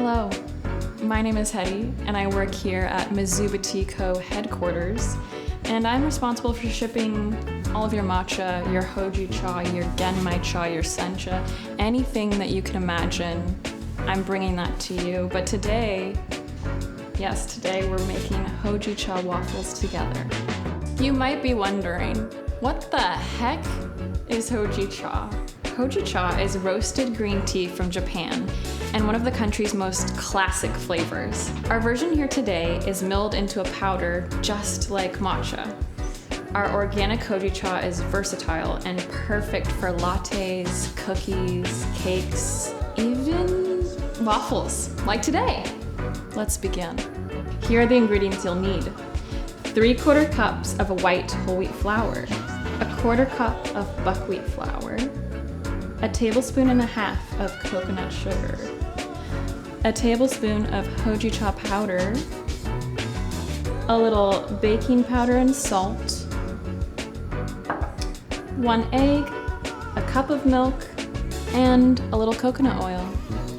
Hello, my name is Hetty and I work here at Mizuba Co. headquarters, and I'm responsible for shipping all of your matcha, your Houjicha, your Genmaicha, your Sencha, anything that you can imagine. I'm bringing that to you, but today we're making Houjicha waffles together. You might be wondering, what the heck is Houjicha? Houjicha is roasted green tea from Japan and one of the country's most classic flavors. Our version here today is milled into a powder just like matcha. Our organic Houjicha is versatile and perfect for lattes, cookies, cakes, even waffles, like today. Let's begin. Here are the ingredients you'll need. 3/4 cups of white whole wheat flour, 1/4 cup of buckwheat flour, 1.5 tablespoons of coconut sugar, 1 tablespoon of Houjicha powder, a little baking powder and salt, 1 egg, a cup of milk, and a little coconut oil,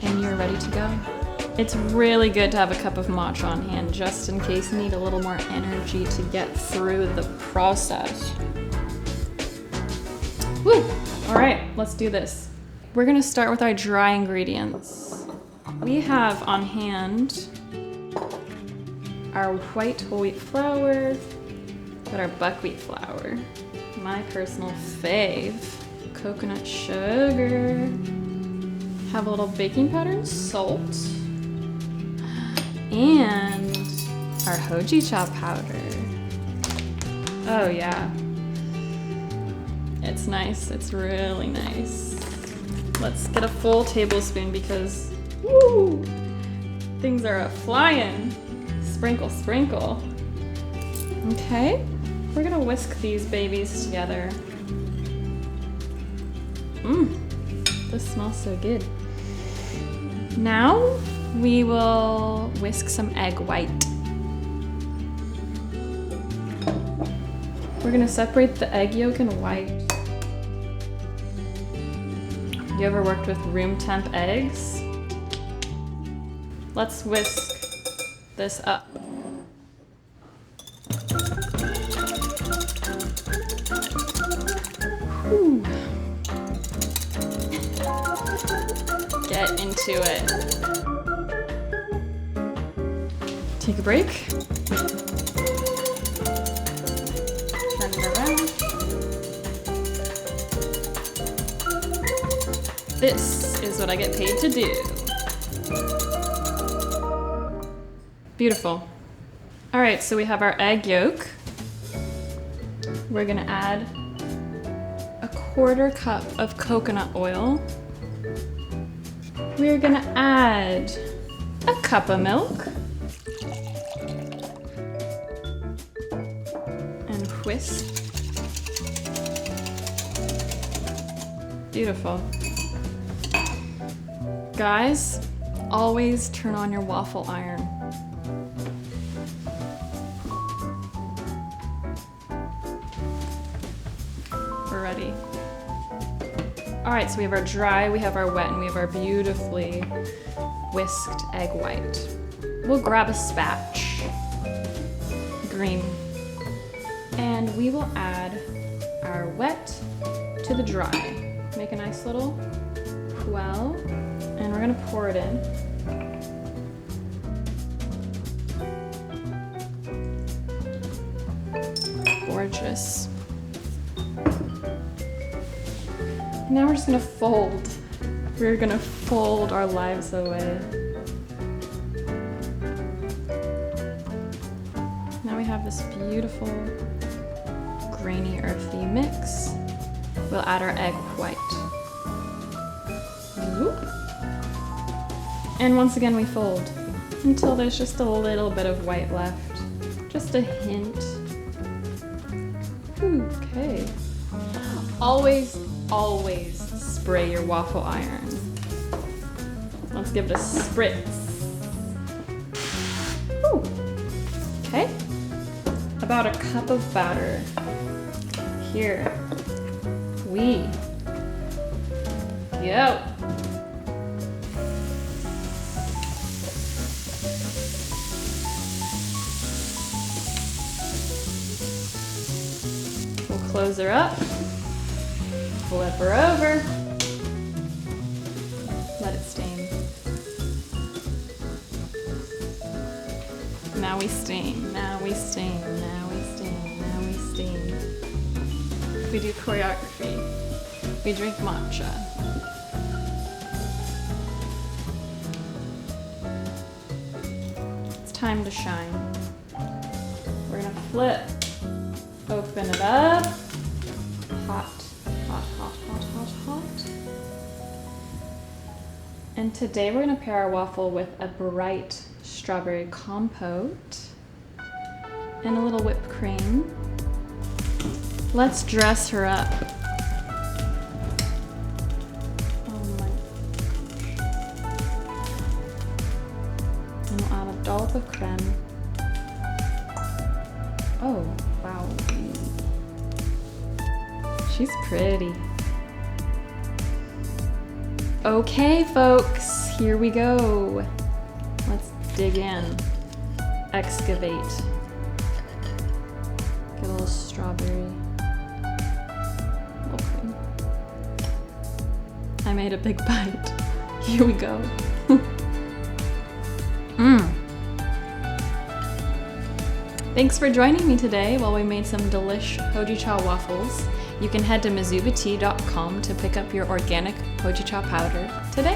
and you're ready to go. It's really good to have a cup of matcha on hand just in case you need a little more energy to get through the process. Woo! All right, let's do this. We're gonna start with our dry ingredients. We have on hand our white whole wheat flour, got our buckwheat flour, my personal fave, coconut sugar, have a little baking powder and salt, and our Houjicha powder. Oh yeah. It's nice, it's really nice. Let's get a full tablespoon because, woo, things are a-flying. Sprinkle, sprinkle. Okay, we're gonna whisk these babies together. This smells so good. Now we will whisk some egg white. We're gonna separate the egg yolk and white. You ever worked with room temp eggs? Let's whisk this up. Whew. Get into it. Take a break. Turn it around. This is what I get paid to do. Beautiful. All right, so we have our egg yolk. We're gonna add 1/4 cup of coconut oil. We're gonna add a cup of milk. And whisk. Beautiful. Guys, always turn on your waffle iron. We're ready. All right, so we have our dry, we have our wet, and we have our beautifully whisked egg white. We'll grab a spatch, green, and we will add our wet to the dry. Make a nice little well. And we're gonna pour it in. Gorgeous. Now we're just gonna fold. We're gonna fold our lives away. Now we have this beautiful, grainy, earthy mix. We'll add our egg white. Whoop. And once again we fold until there's just a little bit of white left. Just a hint. Okay. Always, always spray your waffle iron. Let's give it a spritz. Ooh. Okay. About a cup of batter. Here we go. close her up, flip her over, let it steam. Now we steam, now we steam, now we steam, now we steam. We do choreography. We drink matcha. It's time to shine. We're gonna flip, open it up. Hot, hot, hot, hot, hot, hot. And today we're gonna pair our waffle with a bright strawberry compote and a little whipped cream. Let's dress her up. Oh my gosh. And we'll add a dollop of creme. Oh, wow. She's pretty. Okay, folks, here we go. Let's dig in, excavate. Get a little strawberry. Cream. I made a big bite. Here we go. Thanks for joining me today while we made some delish Houjicha waffles. You can head to mizubatea.com to pick up your organic Houjicha powder today.